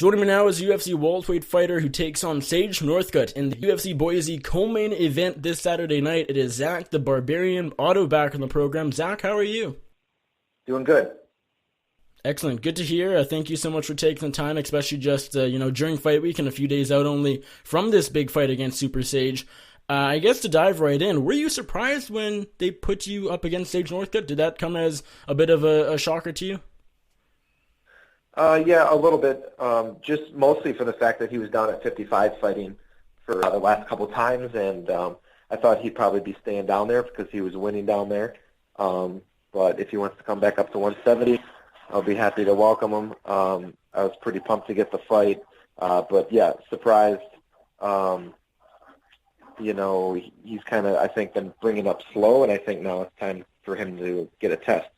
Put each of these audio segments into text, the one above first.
Joining me now is UFC welterweight fighter who takes on Sage Northcutt in the UFC Boise comain event this Saturday night. It is Zak the Barbarian Ottow back on the program. Zak, how are you? Doing good. Excellent. Good to hear. Thank you so much for taking the time, especially just during fight week and a few days out only from this big fight against Super Sage. I guess to dive right in, were you surprised when they put you up against Sage Northcutt? Did that come as a bit of a shocker to you? Yeah, a little bit. Just mostly for the fact that he was down at 55 fighting for the last couple of times, and I thought he'd probably be staying down there because he was winning down there. But if he wants to come back up to 170, I'll be happy to welcome him. I was pretty pumped to get the fight, but yeah, surprised. He's kind of, I think, been bringing up slow, and I think now it's time for him to get a test.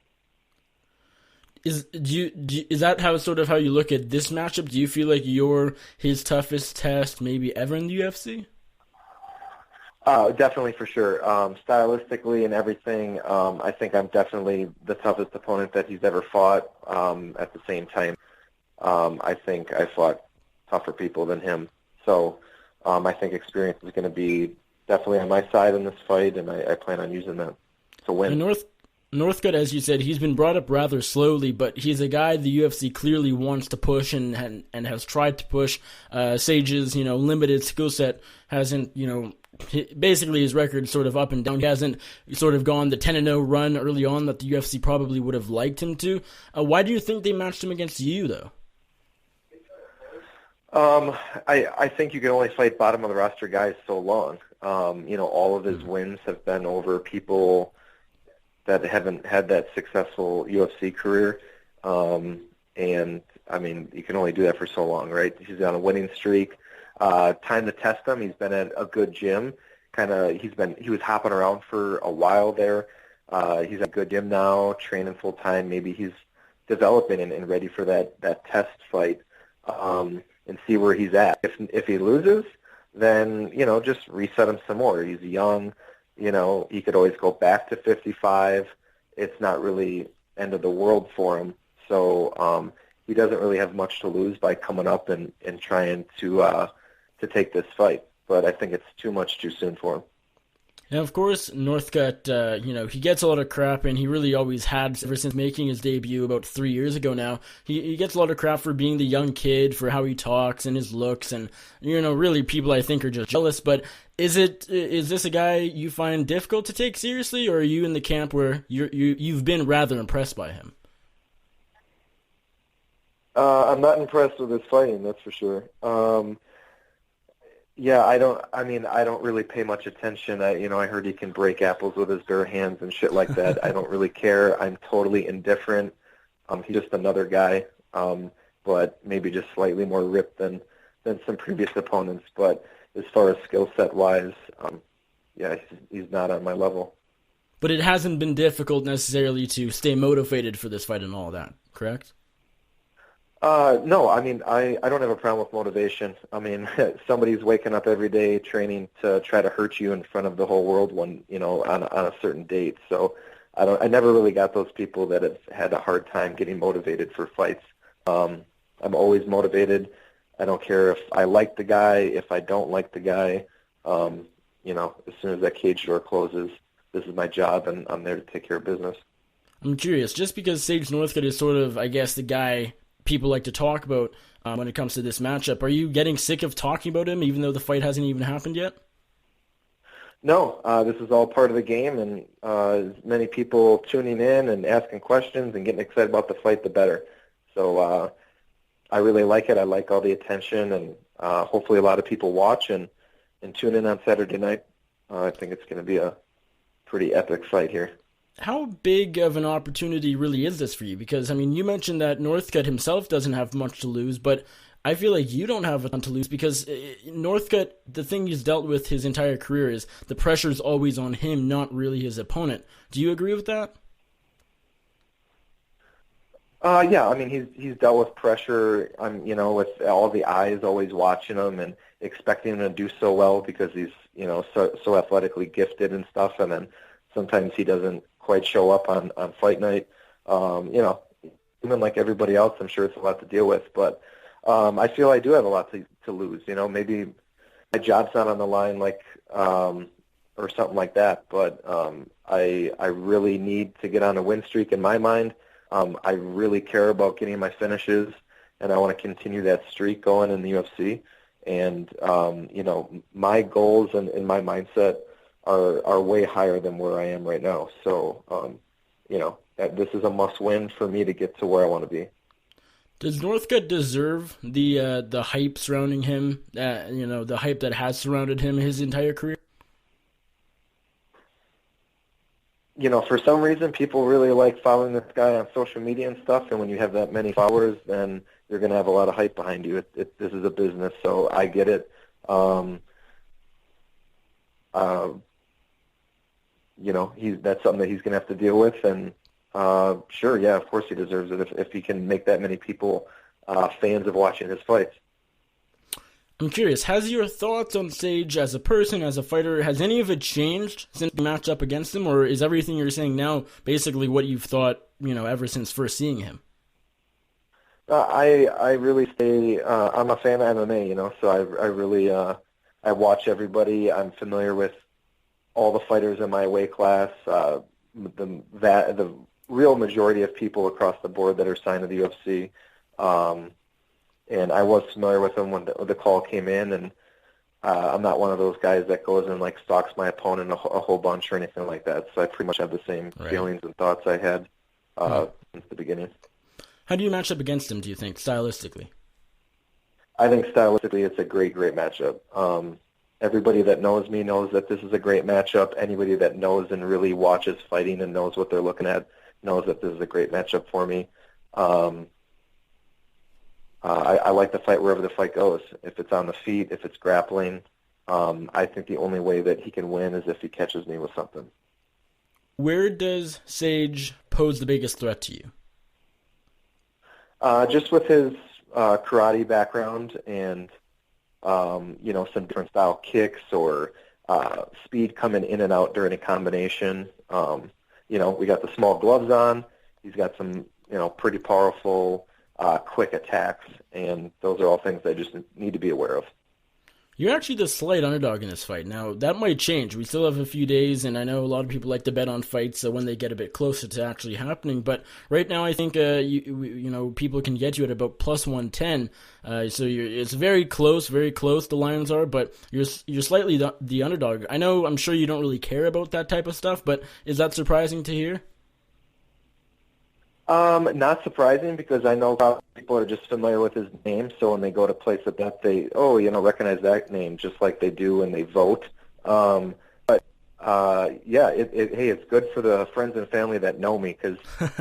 Is that how you look at this matchup? Do you feel like you're his toughest test maybe ever in the UFC? Definitely, for sure. Stylistically and everything, I think I'm definitely the toughest opponent that he's ever fought. At the same time, I think I fought tougher people than him. So I think experience is going to be definitely on my side in this fight, and I plan on using that to win. Northcutt, as you said, he's been brought up rather slowly, but he's a guy the UFC clearly wants to push and has tried to push. Sage's, limited skill set hasn't, basically his record sort of up and down. He hasn't sort of gone the 10-0 run early on that the UFC probably would have liked him to. Why do you think they matched him against you, though? I think you can only fight bottom of the roster guys so long. All of his wins have been over people that haven't had that successful UFC career. And, I mean, you can only do that for so long, right? He's on a winning streak. Time to test him. He's been at a good gym. He was hopping around for a while there. He's at a good gym now, training full-time. Maybe he's developing and ready for that test fight and see where he's at. If he loses, then, just reset him some more. He's young. He could always go back to 55. It's not really end of the world for him. So he doesn't really have much to lose by coming up and trying to take this fight. But I think it's too much too soon for him. Now, of course, Northcutt, he gets a lot of crap, and he really always had ever since making his debut about 3 years ago now. He gets a lot of crap for being the young kid, for how he talks and his looks, and, really people I think are just jealous. But is this a guy you find difficult to take seriously, or are you in the camp where you've been rather impressed by him? I'm not impressed with his fighting, that's for sure. Yeah, I don't really pay much attention. I heard he can break apples with his bare hands and shit like that. I don't really care. I'm totally indifferent. He's just another guy, but maybe just slightly more ripped than some previous opponents. But as far as skill set wise, he's not on my level. But it hasn't been difficult necessarily to stay motivated for this fight and all that, correct? No, I don't have a problem with motivation. Somebody's waking up every day training to try to hurt you in front of the whole world on a certain date. So I never really got those people that have had a hard time getting motivated for fights. I'm always motivated. I don't care if I like the guy, if I don't like the guy. As soon as that cage door closes, this is my job, and I'm there to take care of business. I'm curious, just because Sage Northcutt is sort of, I guess, the guy people like to talk about when it comes to this matchup, are you getting sick of talking about him, even though the fight hasn't even happened yet? No, this is all part of the game, and as many people tuning in and asking questions and getting excited about the fight, the better. So I really like it. I like all the attention, and hopefully a lot of people watch and tune in on Saturday night. I think it's going to be a pretty epic fight here. How big of an opportunity really is this for you? Because, you mentioned that Northcutt himself doesn't have much to lose, but I feel like you don't have a ton to lose because Northcutt, the thing he's dealt with his entire career is the pressure's always on him, not really his opponent. Do you agree with that? Yeah, he's dealt with pressure, with all the eyes always watching him and expecting him to do so well because he's, so athletically gifted and stuff, and then sometimes he doesn't quite show up on fight night. Even like everybody else, I'm sure it's a lot to deal with, but I feel I do have a lot to lose. You know, maybe my job's not on the line, like, or something like that. But I really need to get on a win streak in my mind. I really care about getting my finishes, and I want to continue that streak going in the UFC. And you know, my goals and my mindset are way higher than where I am right now. So you know, this is a must-win for me to get to where I want to be. Does Northcutt deserve the hype surrounding him? You know, the hype that has surrounded him his entire career. You know, for some reason, people really like following this guy on social media and stuff. And when you have that many followers, then you're going to have a lot of hype behind you. This is a business, so I get it. You know, that's something that he's going to have to deal with. And sure, yeah, of course he deserves it if he can make that many people fans of watching his fights. I'm curious, has your thoughts on Sage as a person, as a fighter, has any of it changed since you matched up against him, or is everything you're saying now basically what you've thought, you know, ever since first seeing him? I really stay. I'm a fan of MMA, you know, so I really I watch everybody. I'm familiar with all the fighters in my weight class. The real majority of people across the board that are signed to the UFC. And I was familiar with them when the call came in, and I'm not one of those guys that goes and like stalks my opponent a whole bunch or anything like that. So I pretty much have the same feelings and thoughts I had since the beginning. How do you match up against him, do you think, stylistically? I think stylistically it's a great matchup. Everybody that knows me knows that this is a great matchup. Anybody that knows and really watches fighting and knows what they're looking at knows that this is a great matchup for me. I like the fight wherever the fight goes. If it's on the feet, if it's grappling, I think the only way that he can win is if he catches me with something. Where does Sage pose the biggest threat to you? Just with his karate background and, you know, some different style kicks or speed coming in and out during a combination. You know, we got the small gloves on. He's got some, you know, pretty powerful quick attacks, and those are all things I just need to be aware of. You're actually the slight underdog in this fight. Now, that might change. We still have a few days, and I know a lot of people like to bet on fights when they get a bit closer to actually happening. But right now, I think you know, people can get you at about plus 110. So it's very close, the lines are. But you're slightly the underdog. I'm sure you don't really care about that type of stuff. But is that surprising to hear? Not surprising, because I know people are just familiar with his name, so when they go to place a bet, they, recognize that name just like they do when they vote. But yeah, hey, it's good for the friends and family that know me, because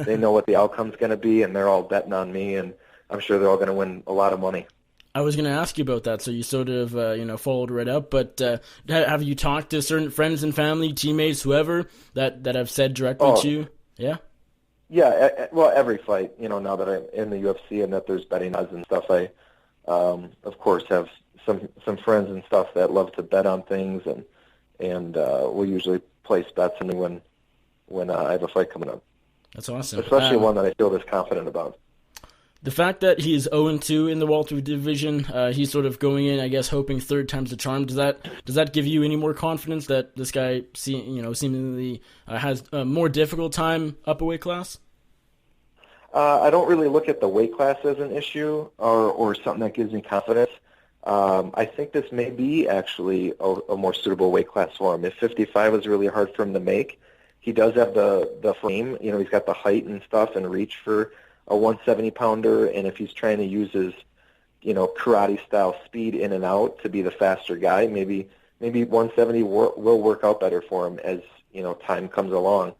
they know what the outcome's going to be, and they're all betting on me, and I'm sure they're all going to win a lot of money. I was going to ask you about that, so you sort of, followed right up, but have you talked to certain friends and family, teammates, whoever, that have said directly to you? Yeah? Yeah, well, every fight, now that I'm in the UFC and that there's betting odds and stuff, I, of course, have some friends and stuff that love to bet on things, and we'll usually place bets on me when I have a fight coming up. That's awesome. Especially one that I feel this confident about. The fact that he's 0-2 in the welterweight division, he's sort of going in, I guess, hoping third time's the charm. Does that give you any more confidence that this guy, seemingly has a more difficult time up a weight class? I don't really look at the weight class as an issue or something that gives me confidence. I think this may be actually a more suitable weight class for him. If 55 is really hard for him to make, he does have the frame. He's got the height and stuff and reach for a 170-pounder, and if he's trying to use his, karate-style speed in and out to be the faster guy, maybe 170 will work out better for him as, time comes along.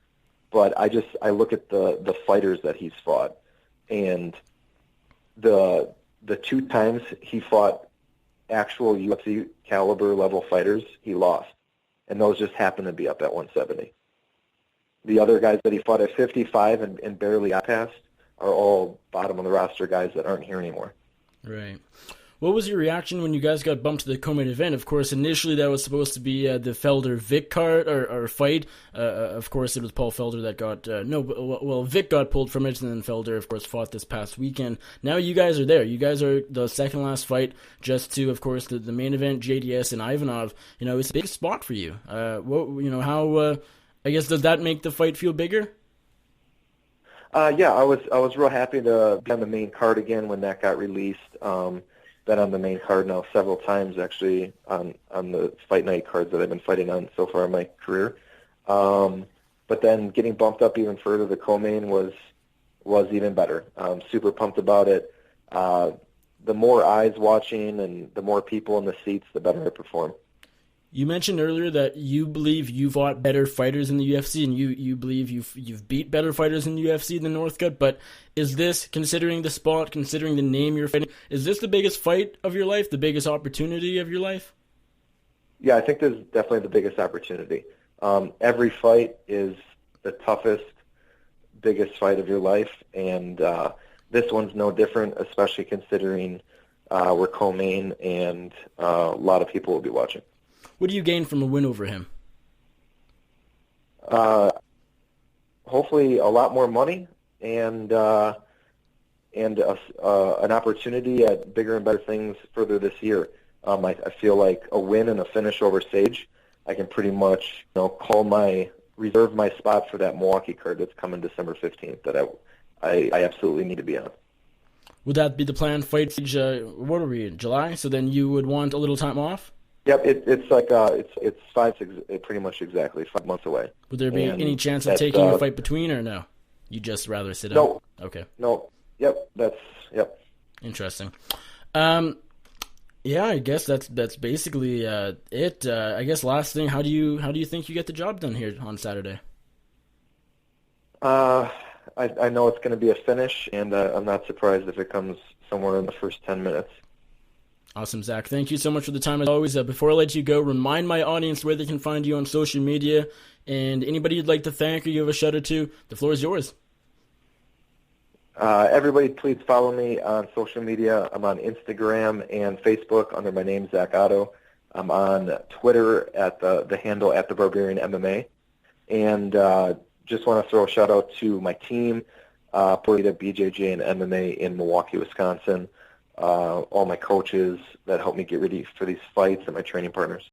But I look at the fighters that he's fought, and the two times he fought actual UFC caliber level fighters, he lost, and those just happened to be up at 170. The other guys that he fought at 55 and barely got past are all bottom of the roster guys that aren't here anymore. Right. What was your reaction when you guys got bumped to the co-main event? Of course, initially that was supposed to be the Felder-Vic card or fight. Of course, it was Paul Felder that got Vic got pulled from it, and then Felder, of course, fought this past weekend. Now you guys are there. You guys are the second last fight, just to, of course, the main event, JDS and Ivanov. It's a big spot for you. How I guess, does that make the fight feel bigger? Yeah, I was real happy to be on the main card again when that got released. Been on the main card now several times, actually, on the fight night cards that I've been fighting on so far in my career. But then getting bumped up even further, the co-main was even better. Super pumped about it. The more eyes watching and the more people in the seats, the better I perform. You mentioned earlier that you believe you fought better fighters in the UFC, and you believe you've beat better fighters in the UFC than Northcutt. But is this, considering the spot, considering the name you're fighting, is this the biggest fight of your life, the biggest opportunity of your life? Yeah, I think this is definitely the biggest opportunity. Every fight is the toughest, biggest fight of your life, and this one's no different, especially considering we're co-main and a lot of people will be watching. What do you gain from a win over him? Hopefully a lot more money and an opportunity at bigger and better things further this year. I feel like a win and a finish over Sage, I can pretty much reserve my spot for that Milwaukee card that's coming December 15th that I absolutely need to be on. Would that be the plan? Fight Sage, what are we in, July? So then you would want a little time off? Yep, it's pretty much exactly 5 months away. Would there be any chance of taking a fight between, or no? You just rather sit no. out? Okay. No. Yep. Yep. Interesting. Yeah, I guess that's basically it. I guess last thing, how do you think you get the job done here on Saturday? I know it's going to be a finish, and I'm not surprised if it comes somewhere in the first 10 minutes. Awesome, Zach. Thank you so much for the time as always. Before I let you go, remind my audience where they can find you on social media, and anybody you'd like to thank or you have a shout out to, the floor is yours. Everybody, please follow me on social media. I'm on Instagram and Facebook under my name, Zak Ottow. I'm on Twitter at the handle at the Barbarian MMA. And just want to throw a shout out to my team, Purita, BJJ, and MMA in Milwaukee, Wisconsin. All my coaches that helped me get ready for these fights, and my training partners.